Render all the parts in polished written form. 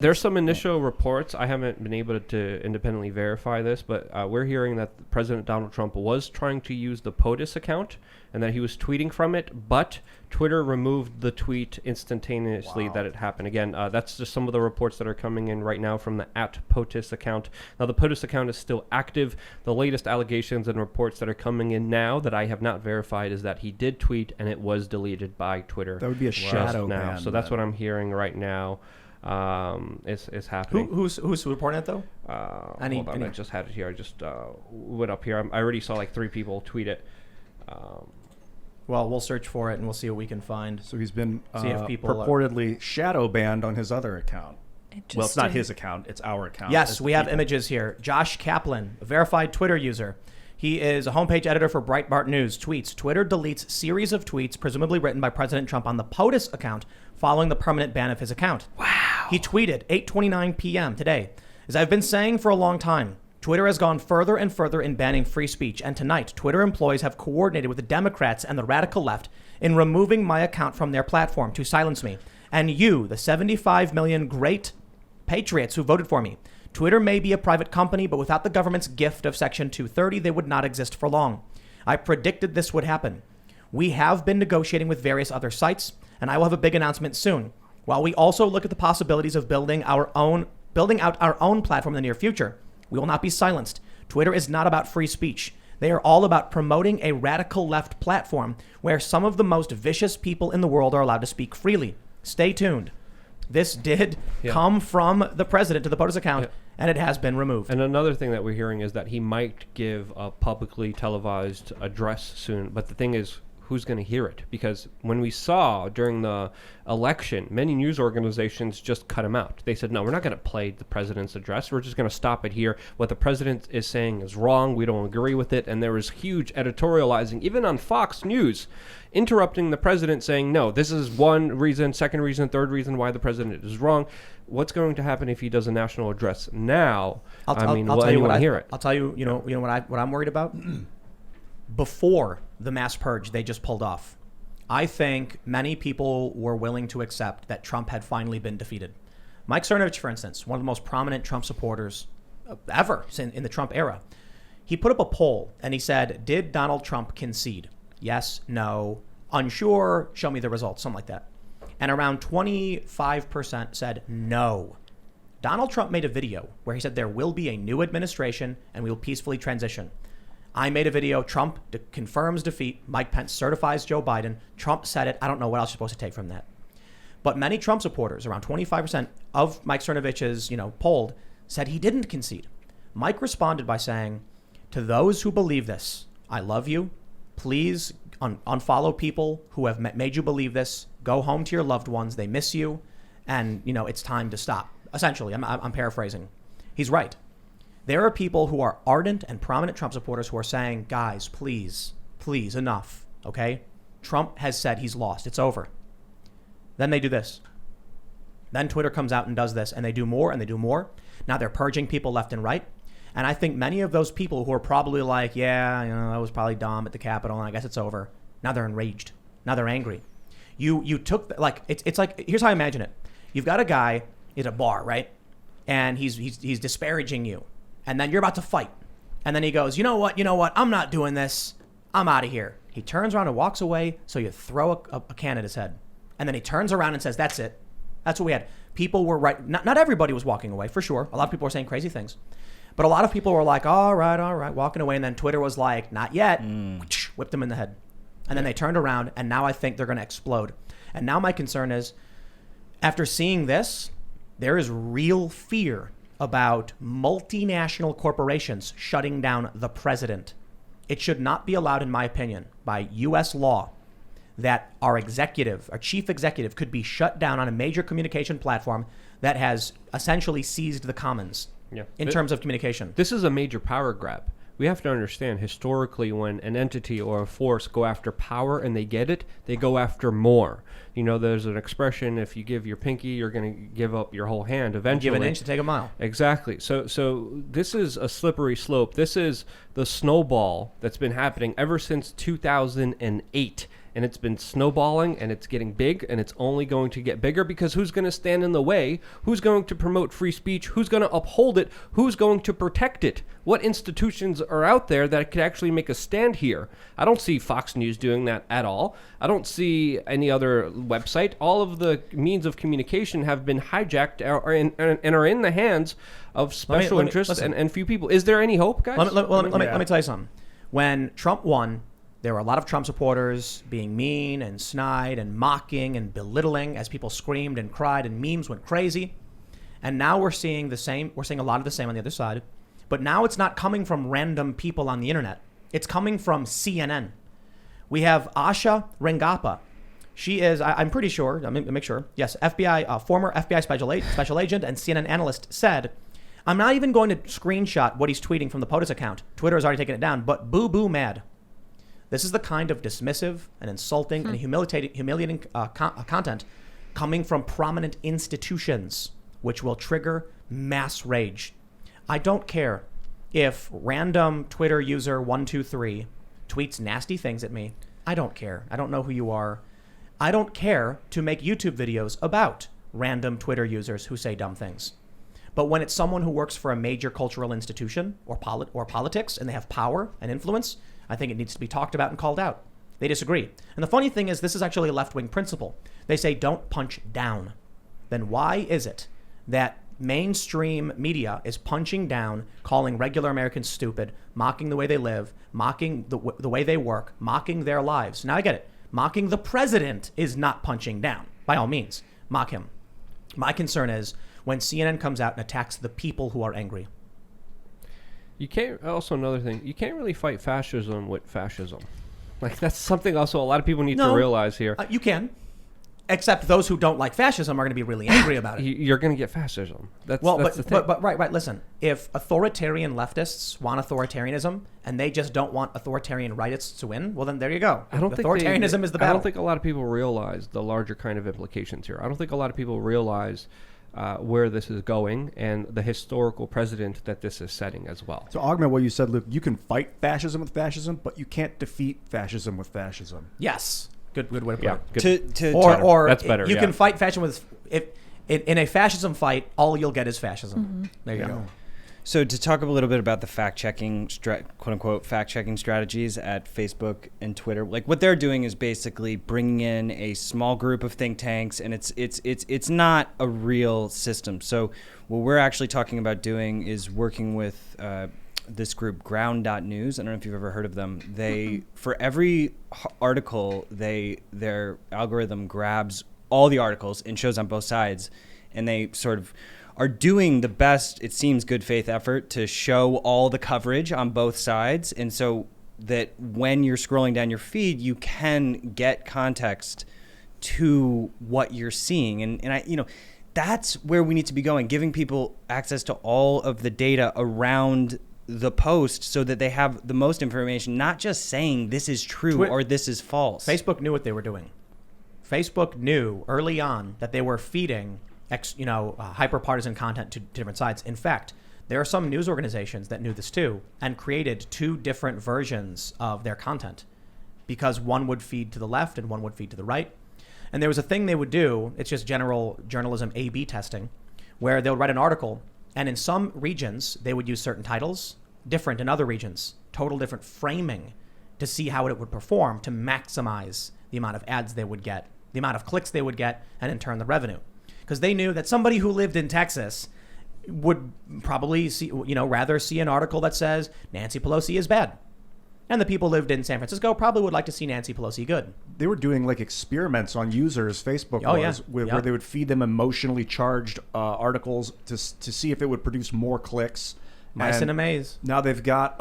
There's some initial reports. I haven't been able to independently verify this, but we're hearing that President Donald Trump was trying to use the POTUS account and that he was tweeting from it, but Twitter removed the tweet instantaneously that it happened. Again, that's just some of the reports that are coming in right now from the @POTUS account. Now, the POTUS account is still active. The latest allegations and reports that are coming in now that I have not verified is that he did tweet and it was deleted by Twitter. That would be a shadow ban. So that's what I'm hearing right now. Is happening. Who's reporting it though? Hold on, I just had it here. I just went up here. I already saw like 3 people tweet it. Well, we'll search for it and we'll see what we can find. So he's been see if people purportedly shadow banned on his other account. Well, it's not his account; it's our account. Yes, we have images here. Josh Kaplan, a verified Twitter user. He is a homepage editor for Breitbart News. Tweets: Twitter deletes series of tweets presumably written by President Trump on the POTUS account following the permanent ban of his account. Wow. He tweeted 8:29 p.m. today. As I've been saying for a long time, Twitter has gone further and further in banning free speech, and tonight, Twitter employees have coordinated with the Democrats and the radical left in removing my account from their platform to silence me. And you, the 75 million great patriots who voted for me. Twitter may be a private company, but without the government's gift of Section 230, they would not exist for long. I predicted this would happen. We have been negotiating with various other sites, and I will have a big announcement soon. While we also look at the possibilities of building out our own platform in the near future, we will not be silenced. Twitter is not about free speech. They are all about promoting a radical left platform where some of the most vicious people in the world are allowed to speak freely. Stay tuned. This did come from the president to the POTUS account, and it has been removed. And another thing that we're hearing is that he might give a publicly televised address soon. But the thing is, who's going to hear it? Because when we saw during the election, many news organizations just cut him out. They said, no, we're not going to play the president's address. We're just going to stop it here. What the president is saying is wrong. We don't agree with it. And there was huge editorializing, even on Fox News, interrupting the president saying, no, this is one reason, second reason, third reason why the president is wrong. What's going to happen if he does a national address now? Will anyone hear it? I'll tell you, what I'm worried about? Before the mass purge they just pulled off, I think many people were willing to accept that Trump had finally been defeated. Mike Cernovich, for instance, one of the most prominent Trump supporters ever in the Trump era, he put up a poll and he said, did Donald Trump concede? Yes, no, unsure, show me the results, something like that. And around 25% said no. Donald Trump made a video where he said there will be a new administration and we will peacefully transition. I made a video. Trump confirms defeat. Mike Pence certifies Joe Biden. Trump said it. I don't know what else you're supposed to take from that. But many Trump supporters, around 25% of Mike Cernovich's, polled, said he didn't concede. Mike responded by saying, to those who believe this, I love you. Please unfollow people who have made you believe this. Go home to your loved ones. They miss you. And, it's time to stop. Essentially, I'm paraphrasing. He's right. There are people who are ardent and prominent Trump supporters who are saying, guys, please, enough, okay? Trump has said he's lost. It's over. Then they do this. Then Twitter comes out and does this, and they do more, and they do more. Now they're purging people left and right. And I think many of those people who are probably like, that was probably dumb at the Capitol, and I guess it's over. Now they're enraged. Now they're angry. You took, it's like, here's how I imagine it. You've got a guy at a bar, right? And he's disparaging you. And then you're about to fight. And then he goes, you know what? I'm not doing this. I'm out of here. He turns around and walks away. So you throw a can at his head. And then he turns around and says, that's it. That's what we had. People were right. Not everybody was walking away, for sure. A lot of people were saying crazy things. But a lot of people were like, all right, walking away. And then Twitter was like, not yet. Whipped them in the head. And then they turned around. And now I think they're going to explode. And now my concern is, after seeing this, there is real fear about multinational corporations shutting down the president. It should not be allowed, in my opinion, by U.S. law that our chief executive could be shut down on a major communication platform that has essentially seized the commons in terms of communication. This is a major power grab. We have to understand, historically, when an entity or a force go after power and they get it, they go after more. There's an expression, if you give your pinky, you're going to give up your whole hand eventually. Give an inch to take a mile. Exactly. So this is a slippery slope. This is the snowball that's been happening ever since 2008. and it's been snowballing, and it's getting big, and it's only going to get bigger, because who's going to stand in the way? Who's going to promote free speech? Who's going to uphold it? Who's going to protect it? What institutions are out there that could actually make a stand here? I don't see Fox News doing that at all. I don't see any other website. All of the means of communication have been hijacked and are in the hands of special interests and few people. Is there any hope, guys? Let me tell you something. When Trump won, there were a lot of Trump supporters being mean and snide and mocking and belittling as people screamed and cried and memes went crazy. And now we're seeing the same. We're seeing a lot of the same on the other side. But now it's not coming from random people on the internet. It's coming from CNN. We have Asha Rengappa. She is, I'm pretty sure, let me make sure. Yes, former FBI special agent and CNN analyst said, I'm not even going to screenshot what he's tweeting from the POTUS account. Twitter has already taken it down, but boo-boo mad. This is the kind of dismissive and insulting and humiliating content coming from prominent institutions, which will trigger mass rage. I don't care if random Twitter user 123 tweets nasty things at me. I don't care. I don't know who you are. I don't care to make YouTube videos about random Twitter users who say dumb things. But when it's someone who works for a major cultural institution or politics and they have power and influence, I think it needs to be talked about and called out. They disagree. And the funny thing is, this is actually a left-wing principle. They say don't punch down. Then why is it that mainstream media is punching down, calling regular Americans stupid, mocking the way they live, mocking the way they work, mocking their lives? Now I get it. Mocking the president is not punching down. By all means, mock him. My concern is when CNN comes out and attacks the people who are angry. You can't, also another thing, you can't really fight fascism with fascism. Like, that's something also a lot of people need to realize here. You can. Except those who don't like fascism are going to be really angry about it. You're going to get fascism. That's the thing. But right. Listen, if authoritarian leftists want authoritarianism and they just don't want authoritarian rightists to win, well, then there you go. Authoritarianism is the battle. I don't think a lot of people realize the larger kind of implications here. I don't think a lot of people realize where this is going and the historical precedent that this is setting as well. To augment what you said, Luke, you can fight fascism with fascism, but you can't defeat fascism with fascism. Yes. Good way to put it. Or that's better. You can fight fascism with in a fascism fight, all you'll get is fascism. Mm-hmm. There you go. So to talk a little bit about the fact-checking, quote-unquote, fact-checking strategies at Facebook and Twitter, like what they're doing is basically bringing in a small group of think tanks, and it's not a real system. So what we're actually talking about doing is working with this group, Ground.News. I don't know if you've ever heard of them. They, for every article, their algorithm grabs all the articles and shows on both sides, and they sort of are doing the best, it seems, good faith effort to show all the coverage on both sides, and so that when you're scrolling down your feed, you can get context to what you're seeing. And I, that's where we need to be going, giving people access to all of the data around the post so that they have the most information, not just saying this is true or this is false. Facebook knew what they were doing. Facebook knew early on that they were feeding hyper-partisan content to different sides. In fact, there are some news organizations that knew this too and created two different versions of their content because one would feed to the left and one would feed to the right. And there was a thing they would do, it's just general journalism A/B testing, where they'll write an article, and in some regions they would use certain titles, different in other regions, total different framing to see how it would perform to maximize the amount of ads they would get, the amount of clicks they would get, and in turn the revenue. Because they knew that somebody who lived in Texas would probably rather see an article that says Nancy Pelosi is bad. And the people who lived in San Francisco probably would like to see Nancy Pelosi good. They were doing like experiments on users, Facebook where they would feed them emotionally charged articles to see if it would produce more clicks. Mice in a maze. Now they've got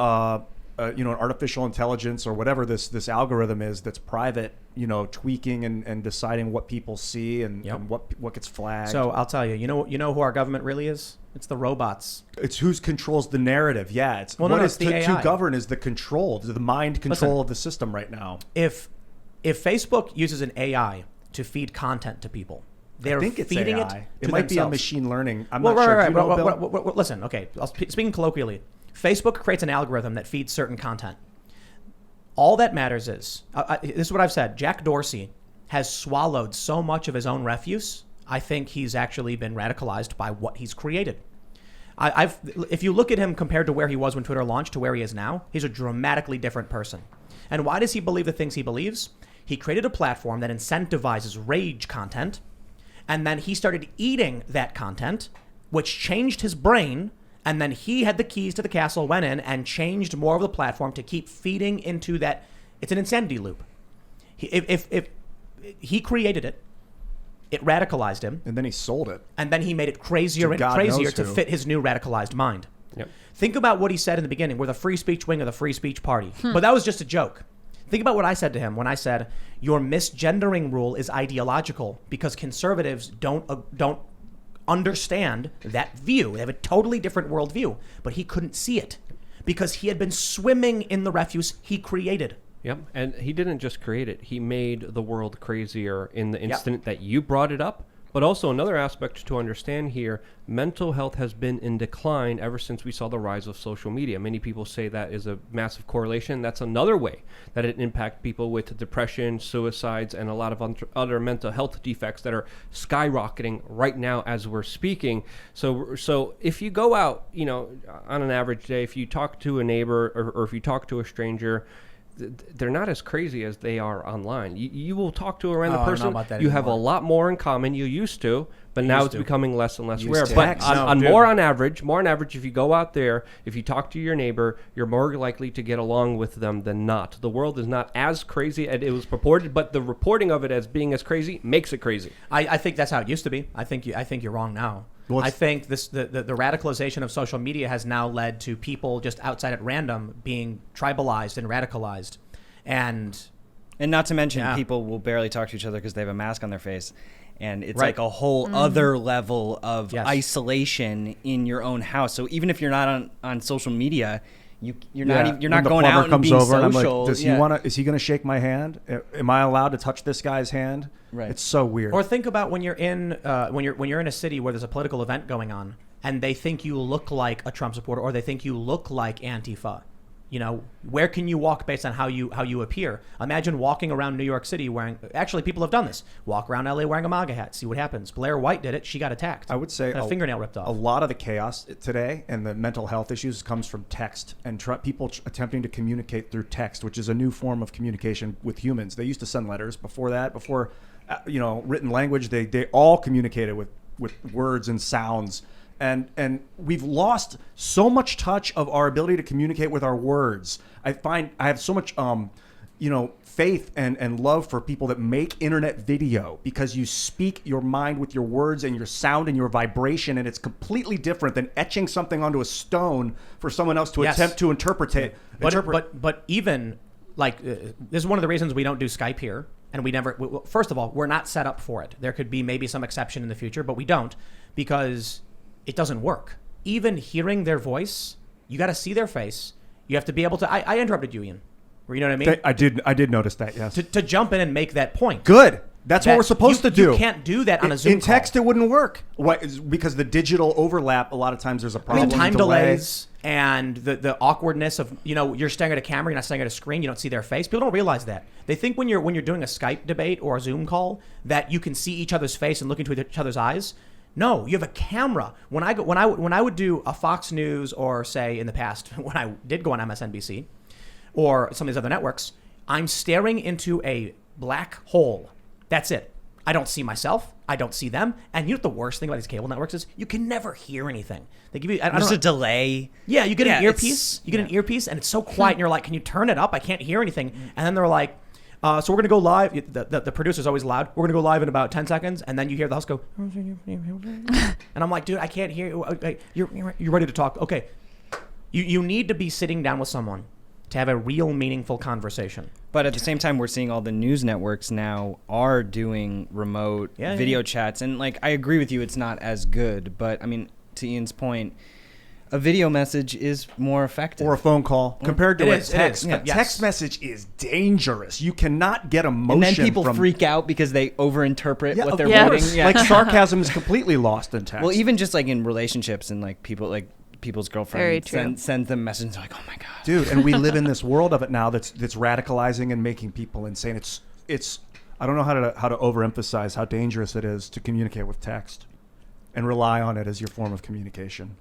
an artificial intelligence or whatever this algorithm is that's private, tweaking and deciding what people see and what gets flagged. So I'll tell you, you know who our government really is? It's the robots. It's who controls the narrative. Yeah, it's the AI. To govern is the control, the mind control of the system right now. If Facebook uses an AI to feed content to people, they're feeding it to It might themselves. be a machine learning. I'm not sure. Right. Listen, okay. Speaking colloquially, Facebook creates an algorithm that feeds certain content. All that matters is, this is what I've said, Jack Dorsey has swallowed so much of his own refuse. I think he's actually been radicalized by what he's created. If you look at him compared to where he was when Twitter launched to where he is now, he's a dramatically different person. And why does he believe the things he believes? He created a platform that incentivizes rage content, and then he started eating that content, which changed his brain, and then he had the keys to the castle, went in and changed more of the platform to keep feeding into that. It's an insanity loop. If he created it, it radicalized him. And then he sold it. And then he made it crazier and crazier to fit his new radicalized mind. Yep. Think about what he said in the beginning. We're the free speech wing of the free speech party. But that was just a joke. Think about what I said to him when I said, your misgendering rule is ideological because conservatives don't understand that view. They have a totally different worldview. But he couldn't see it because he had been swimming in the refuse he created. Yep, and he didn't just create it. He made the world crazier in the instant that you brought it up. But also another aspect to understand here, mental health has been in decline ever since we saw the rise of social media. Many people say that is a massive correlation. That's another way that it impacts people with depression, suicides, and a lot of other mental health defects that are skyrocketing right now as we're speaking. So if you go out, on an average day, if you talk to a neighbor or if you talk to a stranger, they're not as crazy as they are online. You will talk to a random person. You have a lot more in common. You used to, but now it's becoming less and less rare. But more on average, if you go out there, if you talk to your neighbor, you're more likely to get along with them than not. The world is not as crazy as it was purported, but the reporting of it as being as crazy makes it crazy. I think that's how it used to be. I think you're wrong now. Well, I think the radicalization of social media has now led to people just outside at random being tribalized and radicalized. And not to mention people will barely talk to each other because they have a mask on their face. And it's like a whole other level of isolation in your own house. So even if you're not on social media, you're not going out and being social. And I'm like, is he going to shake my hand? Am I allowed to touch this guy's hand? Right. It's so weird. Or think about when you're in a city where there's a political event going on and they think you look like a Trump supporter or they think you look like Antifa. Where can you walk based on how you appear? Imagine walking around New York City wearing. Actually, people have done this. Walk around LA wearing a MAGA hat. See what happens. Blair White did it. She got attacked. I would say a fingernail ripped off. A lot of the chaos today and the mental health issues comes from text and people attempting to communicate through text, which is a new form of communication with humans. They used to send letters before that. Before written language, they all communicated with words and sounds. And we've lost so much touch of our ability to communicate with our words. I have so much, faith and love for people that make internet video because you speak your mind with your words and your sound and your vibration, and it's completely different than etching something onto a stone for someone else to attempt to interpret. But even like this is one of the reasons we don't do Skype here, and first of all, we're not set up for it. There could be maybe some exception in the future, but we don't because it doesn't work. Even hearing their voice, you got to see their face. You have to be able to. I interrupted you, Ian. You know what I mean? I did notice that. Yes. To jump in and make that point. Good. That's what we're supposed to do. You can't do that on a Zoom in text. It wouldn't work. Why? Because the digital overlap. A lot of times there's a problem. Time delays and the awkwardness of you're staring at a camera, you're not staring at a screen. You don't see their face. People don't realize that. They think when you're doing a Skype debate or a Zoom call that you can see each other's face and look into each other's eyes. No, you have a camera. When I would do a Fox News or say in the past when I did go on MSNBC or some of these other networks, I'm staring into a black hole. That's it. I don't see myself. I don't see them. And you know what the worst thing about these cable networks is? You can never hear anything. They give you there's a delay. Yeah, you get an earpiece. You get an earpiece and it's so quiet and you're like, can you turn it up? I can't hear anything. And then they're like, so we're going to go live. The producer's always loud. We're going to go live in about 10 seconds. And then you hear the host go. And I'm like, dude, I can't hear you. You're ready to talk. Okay. You need to be sitting down with someone to have a real meaningful conversation. But at the same time, we're seeing all the news networks now are doing remote video chats. And I agree with you, it's not as good. But I mean, to Ian's point, a video message is more effective. Or a phone call compared to a text. Yeah. A text message is dangerous. You cannot get emotion. And then people freak out because they overinterpret what they're writing. Yeah. Like sarcasm is completely lost in text. Well, even just in relationships and people people's Very girlfriend true. sends them messages like, oh my God. Dude, and we live in this world of it now that's radicalizing and making people insane. It's I don't know how to overemphasize how dangerous it is to communicate with text and rely on it as your form of communication.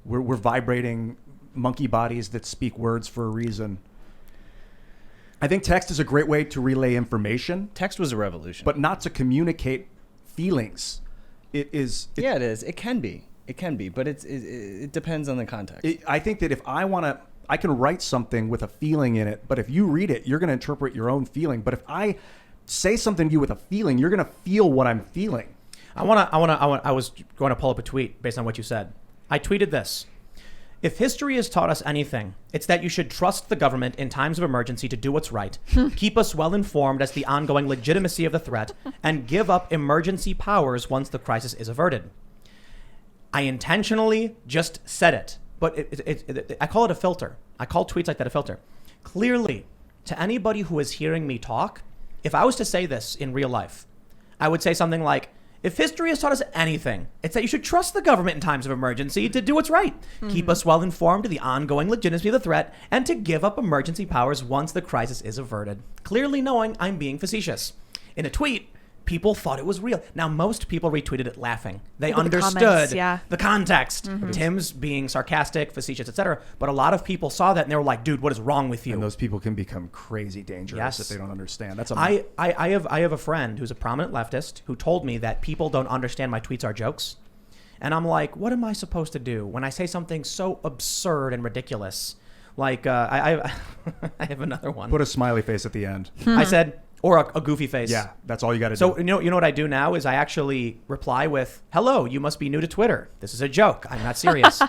We're vibrating monkey bodies that speak words for a reason. I think text is a great way to relay information, Text was a revolution. but not to communicate feelings. It is. Yeah, it is. It can be. It can be, but it depends on the context. I think that if I can write something with a feeling in it, but if you read it, you're going to interpret your own feeling. But if I say something to you with a feeling, you're going to feel what I'm feeling. I was going to pull up a tweet based on what you said. I tweeted this. If history has taught us anything, it's that you should trust the government in times of emergency to do what's right, keep us well informed as the ongoing legitimacy of the threat, and give up emergency powers once the crisis is averted. I intentionally just said it, but I call it a filter. I call tweets like that a filter. Clearly, to anybody who is hearing me talk, if I was to say this in real life, I would say something like, if history has taught us anything, it's that you should trust the government in times of emergency to do what's right. Keep us well informed of the ongoing legitimacy of the threat and to give up emergency powers once the crisis is averted. Clearly knowing I'm being facetious. In a tweet, people thought it was real. Now, most people retweeted it laughing. They Look at the understood comments, yeah. the context. Tim's being sarcastic, facetious, etc. But a lot of people saw that and they were like, dude, what is wrong with you? And those people can become crazy dangerous Yes. if they don't understand. That's I have a friend who's a prominent leftist who told me that people don't understand my tweets are jokes. And I'm like, what am I supposed to do when I say something so absurd and ridiculous? Like, I have another one. Put a smiley face at the end. I said, or a goofy face. Yeah, that's all you got to So do. you know what I do now is I actually reply with, hello, you must be new to Twitter. This is a joke. I'm not serious.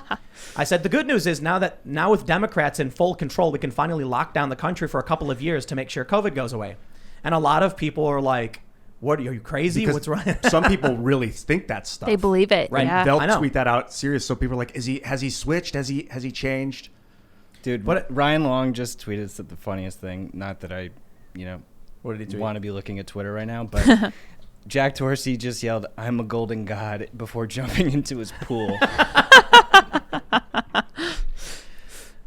I said, the good news is now with Democrats in full control, we can finally lock down the country for a couple of years to make sure COVID goes away. And a lot of people are like, what, are you crazy? Because What's wrong? some people really think that stuff. They believe it. Right. Yeah. I They'll know. tweet that out serious. So people are like, has he switched? Has he changed? Dude, What- Ryan Long just tweeted the funniest thing. Not that I, What did he tweet? want to be looking at Twitter right now, but Jack Dorsey just yelled, "I'm a golden god," before jumping into his pool.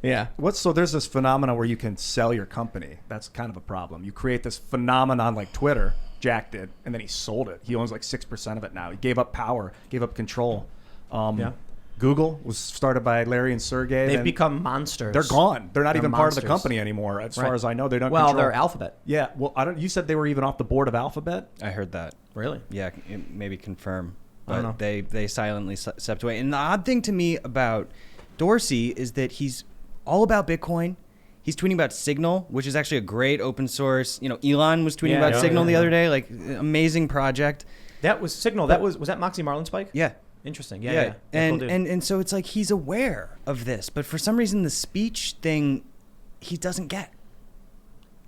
Yeah. So there's this phenomenon where you can sell your company. That's kind of a problem. You create this phenomenon like Twitter, Jack did, and then he sold it. He owns like 6% of it now. He gave up power, gave up control. Yeah. Google was started by Larry and Sergey. They've then become monsters. They're gone. They're not They're even part of the monsters. company anymore, as far Right. as I know. They don't. Well, control. they're Alphabet. Yeah. Well, I don't. You said they were even off the board of Alphabet. I heard that. Really? Yeah, maybe confirm. I don't But know. they silently stepped away. And the odd thing to me about Dorsey is that he's all about Bitcoin. He's tweeting about Signal, which is actually a great open source. Elon was tweeting Yeah, about yeah, Signal yeah, the yeah. other day, like amazing project. That was Signal. That was that Moxie Marlinspike? Yeah. Interesting. Yeah. Cool And, dude. and so it's like he's aware of this, but for some reason the speech thing he doesn't get.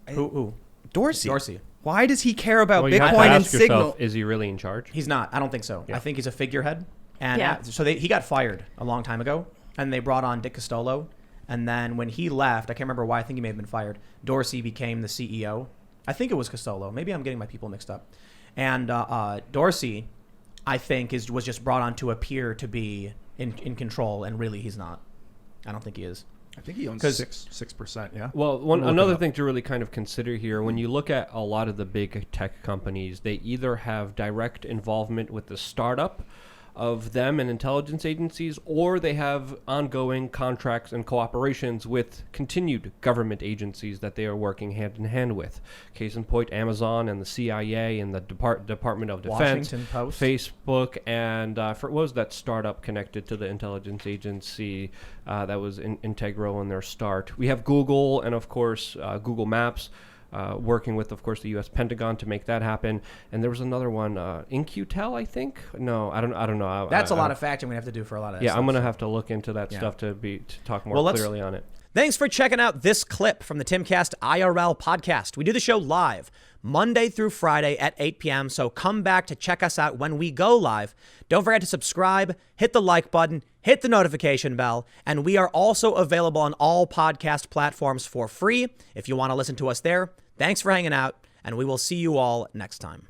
who? Dorsey. Why does he care about Well, you have to Bitcoin and ask yourself, Signal? is he really in charge? He's not. I don't think so. Yeah. I think he's a figurehead. And Yeah. he got fired a long time ago, and they brought on Dick Costolo. And then when he left, I can't remember why. I think he may have been fired. Dorsey became the CEO. I think it was Costolo. Maybe I'm getting my people mixed up. And Dorsey, I think, was just brought on to appear to be in control, and really he's not. I don't think he is. I think he owns 'Cause- 6%. Yeah. Well, Look it another up. thing to really kind of consider here, when you look at a lot of the big tech companies, they either have direct involvement with the startup of them and intelligence agencies, or they have ongoing contracts and cooperations with continued government agencies that they are working hand in hand with. Case in point, Amazon and the CIA and the Department of Defense, Washington Post. Facebook, and what was that startup connected to the intelligence agency that was integral in their start? We have Google and, of course, Google Maps. Working with, of course, the U.S. Pentagon to make that happen, and there was another one, InQtel, I think. No, I don't know. That's a lot of fact-checking we have to do for a lot of that Yeah, stuff. I'm gonna have to look into that Yeah. stuff to talk more Well, let's- clearly on it. Thanks for checking out this clip from the Timcast IRL podcast. We do the show live Monday through Friday at 8 p.m., so come back to check us out when we go live. Don't forget to subscribe, hit the like button, hit the notification bell, and we are also available on all podcast platforms for free if you want to listen to us there. Thanks for hanging out, and we will see you all next time.